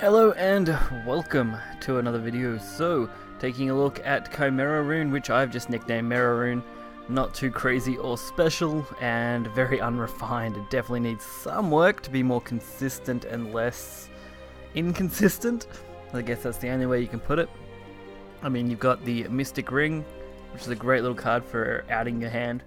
Hello and welcome to another video. So, taking a look at Chimera Rune, which I've just nicknamed Mera Rune. Not too crazy or special, and very unrefined. It definitely needs some work to be more consistent and less inconsistent. I guess that's the only way you can put it. I mean, you've got the Mystic Ring, which is a great little card for outing your hand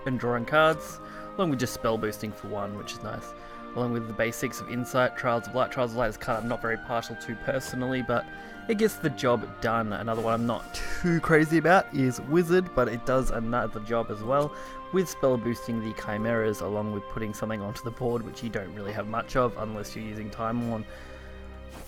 and drawing cards, along with just spell boosting for one, which is nice. Along with the basics of Insight, Trials of Light. Trials of Light is a card I'm not very partial to personally, but it gets the job done. Another one I'm not too crazy about is Wizard, but it does another job as well, with spell boosting the Chimeras, along with putting something onto the board, which you don't really have much of, unless you're using Time Worn.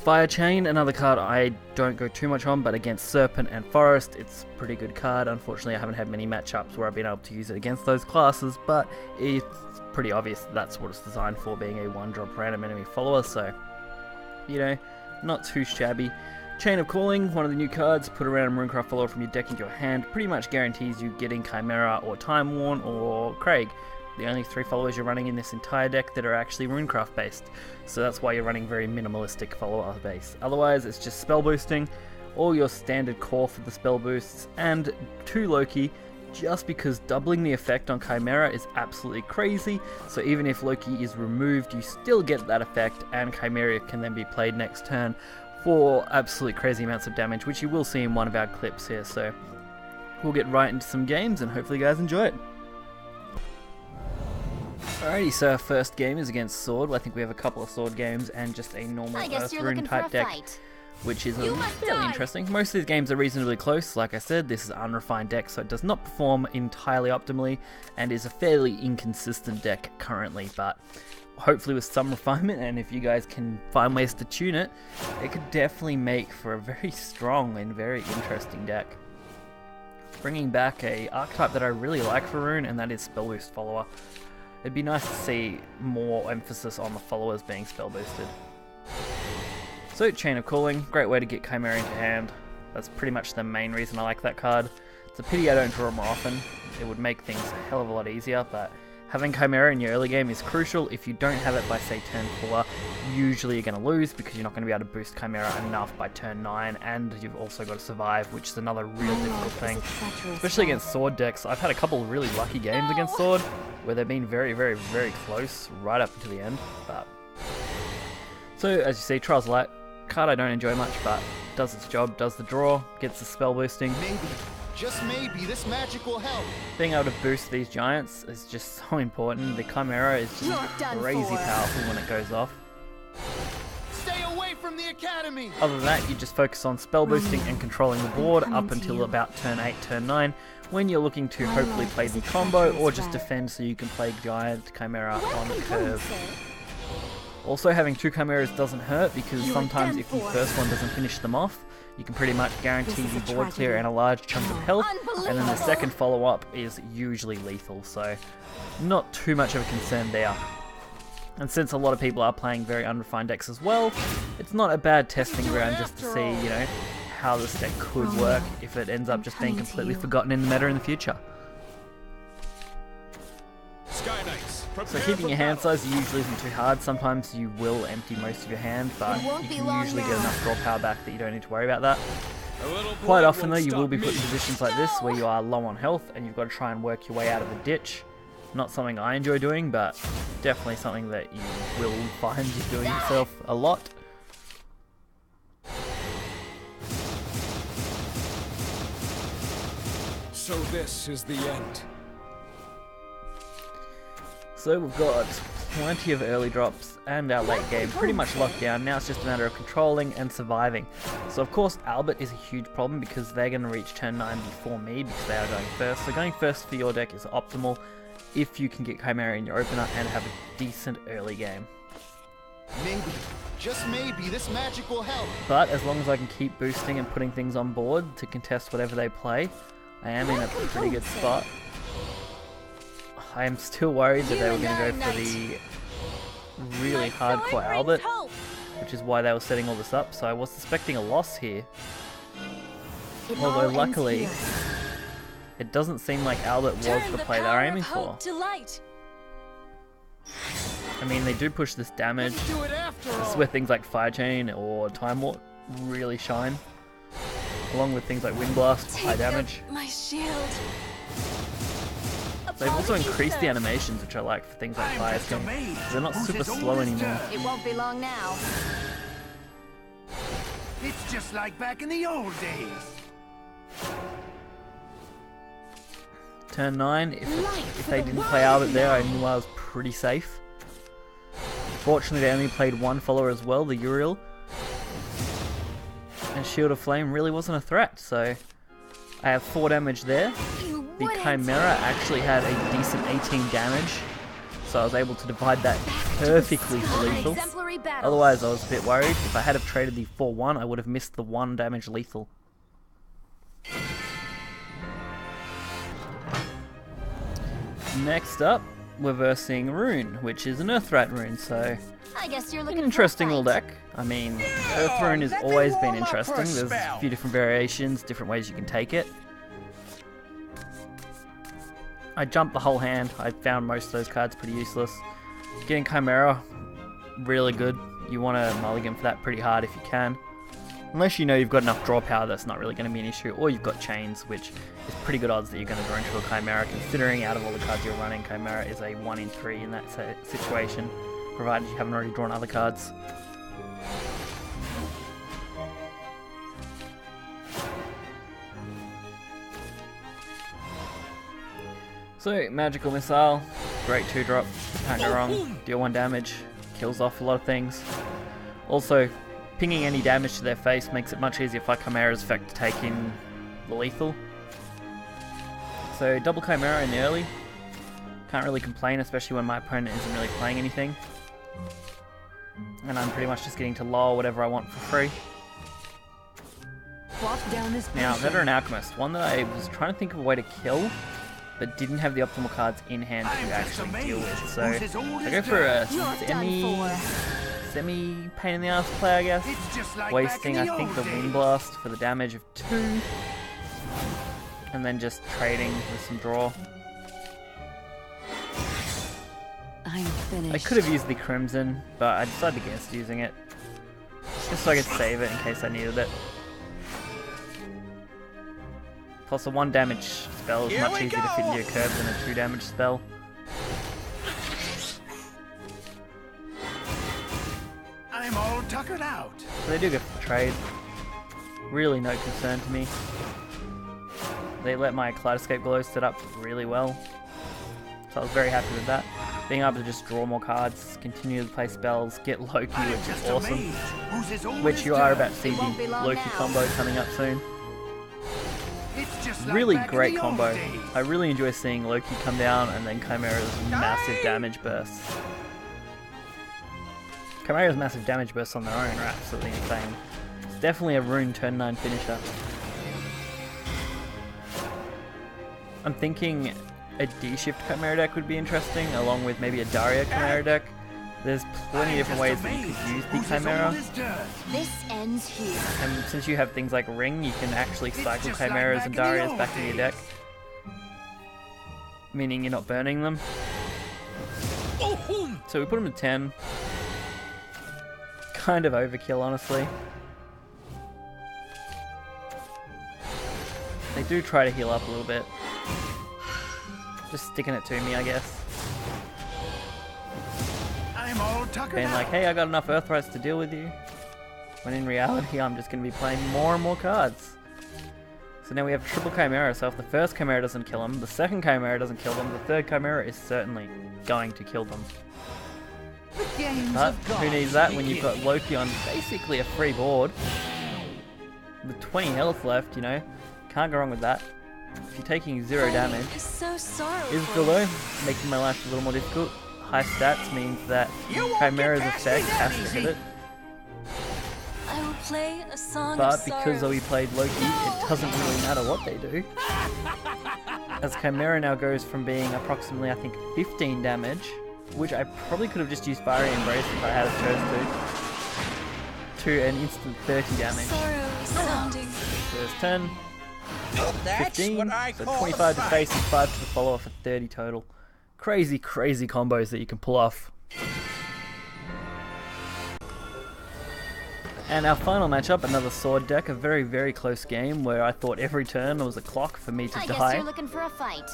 Fire Chain, another card I don't go too much on, but against Serpent and Forest, it's a pretty good card. Unfortunately, I haven't had many matchups where I've been able to use it against those classes, but it's pretty obvious that's what it's designed for, being a one-drop random enemy follower, so, you know, not too shabby. Chain of Calling, one of the new cards, put a random Runecraft follower from your deck into your hand, pretty much guarantees you getting Chimera or Time Worn or Craig. The only three followers you're running in this entire deck that are actually Runecraft based, so that's why you're running very minimalistic follower base. Otherwise, it's just spell boosting, all your standard core for the spell boosts, and 2 Loki, just because doubling the effect on Chimera is absolutely crazy, so even if Loki is removed, you still get that effect, and Chimera can then be played next turn for absolutely crazy amounts of damage, which you will see in one of our clips here, so we'll get right into some games, and hopefully you guys enjoy it. Alrighty, so our first game is against Sword. I think we have a couple of Sword games and just a normal Earth Rune type deck, which is fairly interesting. Most of these games are reasonably close. Like I said, this is an unrefined deck, so it does not perform entirely optimally and is a fairly inconsistent deck currently, but hopefully with some refinement, and if you guys can find ways to tune it, it could definitely make for a very strong and very interesting deck. Bringing back a archetype that I really like for Rune, and that is Spell Boost Follower. It'd be nice to see more emphasis on the followers being spell boosted. So, Chain of Calling, great way to get Chimera into hand. That's pretty much the main reason I like that card. It's a pity I don't draw more often. It would make things a hell of a lot easier, but having Chimera in your early game is crucial. If you don't have it by, say, turn 4, usually you're going to lose because you're not going to be able to boost Chimera enough by turn 9, and you've also got to survive, which is another real difficult thing. Especially against Sword decks. I've had a couple of really lucky games against Sword, where they've been very, very, very close right up to the end. But so, as you see, Trials of Light, card I don't enjoy much, but does its job, does the draw, gets the spell boosting. Maybe, just maybe, this magic will help. Being able to boost these giants is just so important. The Chimera is just crazy powerful when it goes off. Stay away from the academy. Other than that, you just focus on spell boosting and controlling the board up until about turn 8, turn 9, when you're looking to hopefully play the combo or just defend so you can play Giant Chimera on the curve. Also, having 2 Chimeras doesn't hurt, because sometimes if the first one doesn't finish them off, you can pretty much guarantee the board clear and a large chunk of health, and then the second follow-up is usually lethal, so not too much of a concern there. And since a lot of people are playing very unrefined decks as well, it's not a bad testing ground just to see, you know, how this deck could work if it ends up just being completely forgotten in the meta in the future. So keeping your hand size usually isn't too hard. Sometimes you will empty most of your hand, but you can usually get enough draw power back that you don't need to worry about that. Quite often though, you will be put in positions like this where you are low on health and you've got to try and work your way out of the ditch. Not something I enjoy doing, but definitely something that you will find you doing yourself a lot. So this is the end. So we've got plenty of early drops and our late game pretty much locked down. Now it's just a matter of controlling and surviving. So of course Albert is a huge problem because they're going to reach turn 9 before me because they are going first. So going first for your deck is optimal if you can get Chimera in your opener and have a decent early game. Maybe, just maybe, this magic will help. But as long as I can keep boosting and putting things on board to contest whatever they play, I am in a pretty good spot. I am still worried that they were going to go for the really hardcore Albert, which is why they were setting all this up, so I was suspecting a loss here. Although luckily, it doesn't seem like Albert was the play they were aiming for. I mean, they do push this damage, This is where things like Fire Chain or Time Warp really shine, along with things like Wind Blast, high damage. My shield. They've also increased the animations, which I like for things like Fire Chain. They're not super slow anymore. It won't be long now. It's just like back in the old days. Turn 9, if they didn't play Albert there, I knew I was pretty safe. Fortunately, they only played one follower as well, the Uriel. And Shield of Flame really wasn't a threat, so I have 4 damage there. The Chimera actually had a decent 18 damage, so I was able to divide that perfectly for lethal. Otherwise, I was a bit worried. If I had have traded the 4-1, I would have missed the 1 damage lethal. Next up, we're versing Rune, which is an Earth Rat rune, so I guess you're an looking interesting for a little fight. deck. I mean, Earth Rune has always been interesting. There's a few different variations, different ways you can take it. I jumped the whole hand. I found most of those cards pretty useless. Getting Chimera, really good. You want to mulligan for that pretty hard if you can. Unless you know you've got enough draw power, that's not really going to be an issue. Or you've got chains, which is pretty good odds that you're going to draw into a Chimera, considering out of all the cards you're running, Chimera is a 1 in 3 in that situation, provided you haven't already drawn other cards. So, Magical Missile, great 2-drop, can't go wrong, deal 1 damage, kills off a lot of things. Also, pinging any damage to their face makes it much easier for Chimera's effect to take in the lethal. So double Chimera in the early, can't really complain, especially when my opponent isn't really playing anything. And I'm pretty much just getting to lure whatever I want for free. Now, Veteran Alchemist, one that I was trying to think of a way to kill, but didn't have the optimal cards in hand to actually deal with. So I go for a semi pain in the ass play, I guess. Wasting, I think, the Wind Blast for the damage of 2. And then just trading with some draw. I'm finished. I could have used the Crimson, but I decided against using it. Just so I could save it in case I needed it. Plus a 1 damage spell is much easier to fit into your curve than a 2 damage spell. I'm all tuckered out. So they do go for the trade. Really no concern to me. They let my Kaleidoscape Glow set up really well. So I was very happy with that. Being able to just draw more cards, continue to play spells, get Loki, which is awesome. Which you are about to see the Loki combo coming up soon. Really great combo. I really enjoy seeing Loki come down and then Chimera's massive damage bursts. Chimera's massive damage bursts on their own are absolutely insane. It's definitely a Rune turn 9 finisher. I'm thinking a D-Shift Chimera deck would be interesting, along with maybe a Daria Chimera deck. There's plenty of different ways that you could use the Chimera. This ends here. And since you have things like Ring, you can actually cycle Chimeras and Darias back in your deck. Meaning you're not burning them. So we put them to 10. Kind of overkill, honestly. They do try to heal up a little bit. Just sticking it to me, I guess. I'm all tuckered Being like, hey, I got enough Earthrights to deal with you. When in reality, I'm just going to be playing more and more cards. So now we have triple Chimera, so if the first Chimera doesn't kill them, the second Chimera doesn't kill them, the third Chimera is certainly going to kill them. But who needs that when you've got Loki on basically a free board? With 20 health left, you know, can't go wrong with that. If you're taking 0 damage, is below, making my life a little more difficult. High stats means that Chimera's effect has to hit it. I will play a song But of because sorrow. we played Loki, it doesn't really matter what they do. As Chimera now goes from being approximately, I think, 15 damage, which I probably could have just used Fiery Embrace if I had chose to an instant 30 damage. Sorrow sounding. There's 10, 15, so 25 to face and 5 to the follower for 30 total. Crazy, crazy combos that you can pull off. And our final matchup, another sword deck, a very, very close game where I thought every turn was a clock for me to I die. guess you're looking for a fight.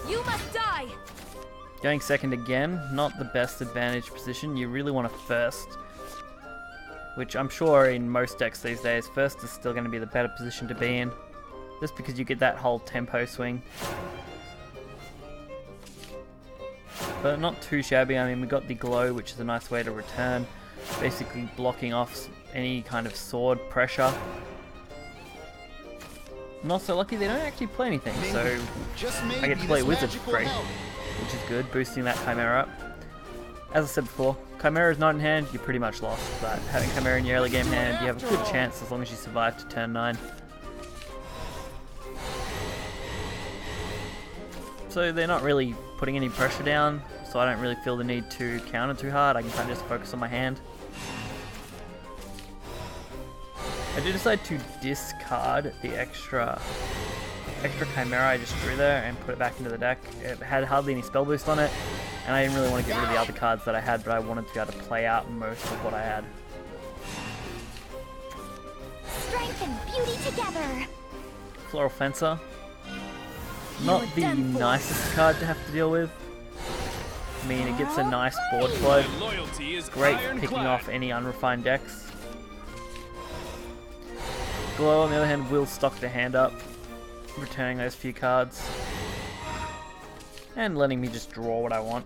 You must die! Going second again, not the best advantage position. You really want to first, which I'm sure in most decks these days, first is still going to be the better position to be in, just because you get that whole tempo swing. But not too shabby. I mean, we got the glow, which is a nice way to return, basically blocking off any kind of sword pressure. Not so lucky they don't actually play anything, so I get to play Wizard for free, which is good, boosting that Chimera up. As I said before, Chimera is not in hand, you're pretty much lost, but having Chimera in your early game hand, you have a good chance as long as you survive to turn 9. So they're not really putting any pressure down, so I don't really feel the need to counter too hard. I can kind of just focus on my hand. I did decide to discard the extra Chimera I just drew there and put it back into the deck. It had hardly any spell boost on it, and I didn't really want to get rid of the other cards that I had, but I wanted to be able to play out most of what I had. Strength and beauty together! Floral Fencer. Not the nicest card to have to deal with. I mean, it gets a nice board flow. Great for picking off any unrefined decks. Glow, on the other hand, will stock the hand up, returning those few cards, and letting me just draw what I want.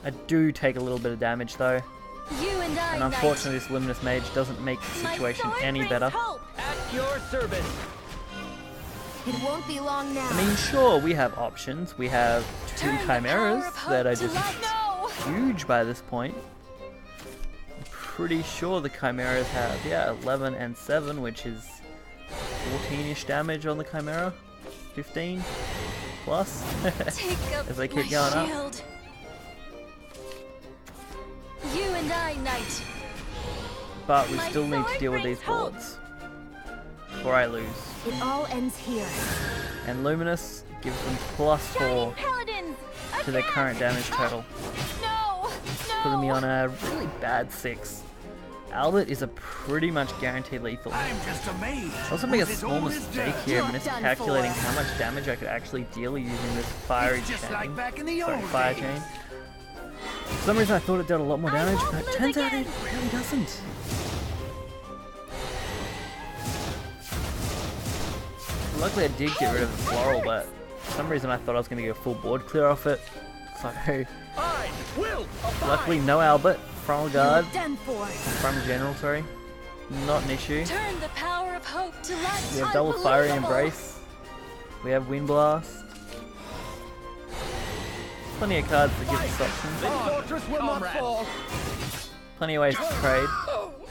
I do take a little bit of damage though, and unfortunately this Luminous Mage doesn't make the situation any better. At your service. It won't be long now. I mean, sure, we have options. We have 2 Chimeras that are just huge by this point. Pretty sure the Chimeras have, yeah, 11 and 7, which is 14-ish damage on the Chimera. 15 plus as they keep going up. You and I, knight. But we still need to deal with these boards before I lose. It all ends here. And Luminous gives them +4 to their current damage total, putting me on a really bad 6. Albert is a pretty much guaranteed lethal. I'm just amazed. I also make a small mistake here, miscalculating how much damage I could actually deal using this fiery chain. Fire chain. For some reason I thought it did a lot more damage, but it turns out it really doesn't. Luckily I did get rid of the floral, but for some reason I thought I was going to get a full board clear off it. So, luckily no Albert. Primal Guard, Primal General, sorry, not an issue. Turn the power of hope to light. We have double Fiery Embrace. We have Wind Blast. Plenty of cards that give us options. Plenty of ways to trade.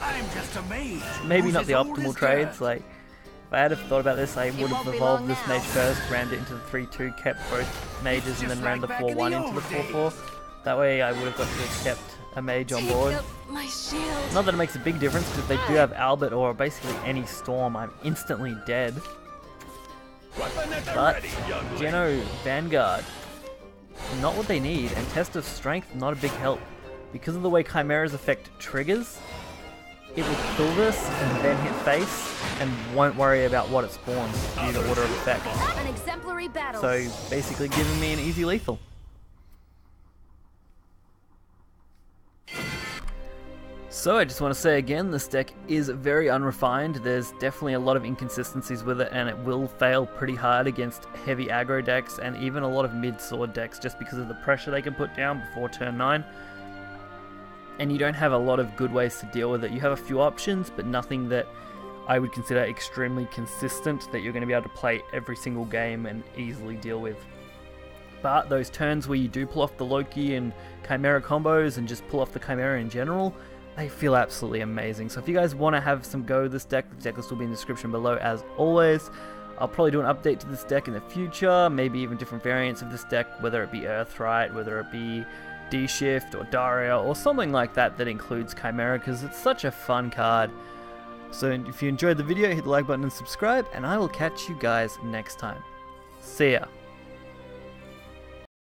I'm just amazed. Maybe not the optimal trades. Like, if I had have thought about this, I would have evolved this mage first, rammed it into the 3-2, kept both mages, and then rammed the 4-1 into the 4-4. That way, I would have got to have kept a mage on board. Not that it makes a big difference, because if they do have Albert or basically any storm, I'm instantly dead. But Geno Vanguard, not what they need, and Test of Strength, not a big help. Because of the way Chimera's effect triggers, it will kill this and then hit face, and won't worry about what it spawns due to order of effect. An exemplary battle. So basically giving me an easy lethal. So I just want to say again, this deck is very unrefined. There's definitely a lot of inconsistencies with it, and it will fail pretty hard against heavy aggro decks and even a lot of mid-sword decks just because of the pressure they can put down before turn 9. And you don't have a lot of good ways to deal with it. You have a few options, but nothing that I would consider extremely consistent that you're going to be able to play every single game and easily deal with. But those turns where you do pull off the Loki and Chimera combos and just pull off the Chimera in general, they feel absolutely amazing. So if you guys want to have some go with this deck, the deck list will be in the description below as always. I'll probably do an update to this deck in the future, maybe even different variants of this deck, whether it be Earthrite, whether it be D-Shift or Daria or something like that that includes Chimera, because it's such a fun card. So if you enjoyed the video, hit the like button and subscribe, and I will catch you guys next time. See ya.